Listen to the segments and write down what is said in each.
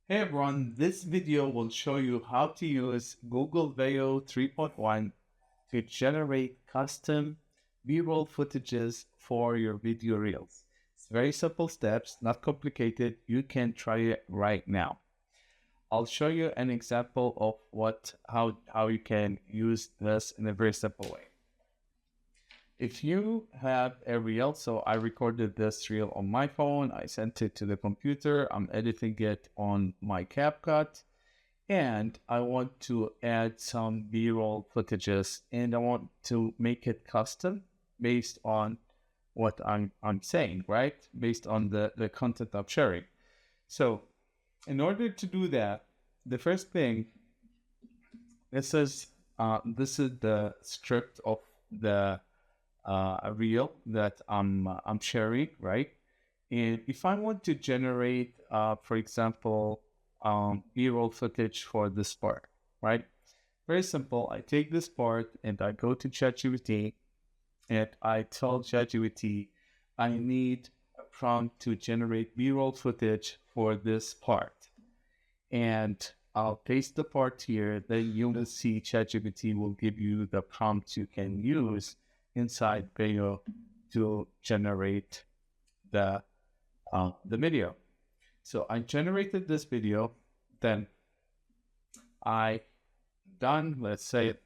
Hey everyone, this video will show you how to use Google Veo 3.1 to generate custom B-roll footages for your video reels. It's very simple steps, not complicated. You can try it right now. I'll show you an example of how you can use this in a very simple way. If you have a reel, so I recorded this reel on my phone, I sent it to the computer, I'm editing it on my CapCut, and I want to add some B-roll footages, and I want to make it custom based on what I'm saying, right? Based on the content I'm sharing. So in order to do that, the first thing, this is the script of the a reel that I'm sharing, right? And if I want to generate, for example, B-roll footage for this part, right? Very simple. I take this part and I go to ChatGPT and I tell ChatGPT I need a prompt to generate B-roll footage for this part. And I'll paste the part here. Then you will see ChatGPT will give you the prompt you can use inside Veo to generate the video. So I generated this video, then I done, let's say it.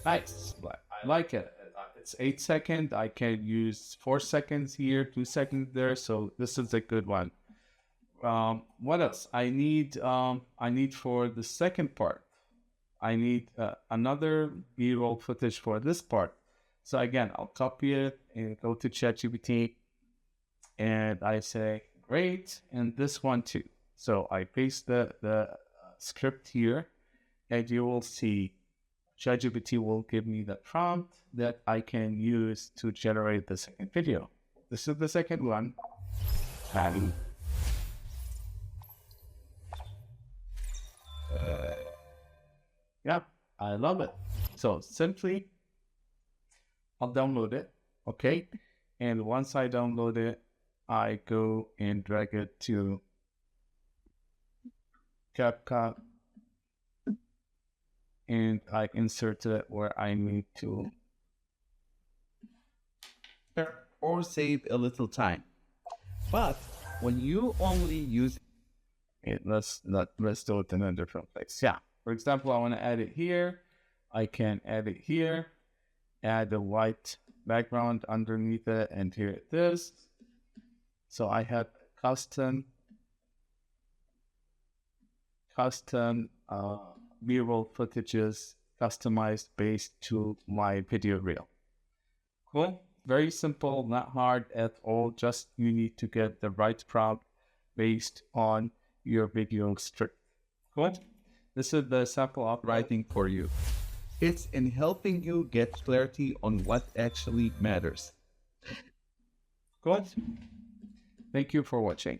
Nice, I like it. It's 8 seconds. I can use 4 seconds here, 2 seconds there. So this is a good one. What else? I need for the second part, I need another B-roll footage for this part. So again, I'll copy it and go to ChatGPT and I say, great, and this one too. So I paste the script here and you will see ChatGPT will give me the prompt that I can use to generate the second video. This is the second one. Yeah, I love it. So simply, I'll download it, okay? And once I download it, I go and drag it to CapCut, and I insert it where I need to, or save a little time. But when you only use it, let's do it in a different place. Yeah. For example, I want to add it here. I can add it here, add a white background underneath it, and here it is. So I have custom B-roll footages customized based to my video reel. Cool. Very simple, not hard at all. Just you need to get the right prompt based on your video script. Cool. This is the sample of writing for you. It's in helping you get clarity on what actually matters. Good. Thank you for watching.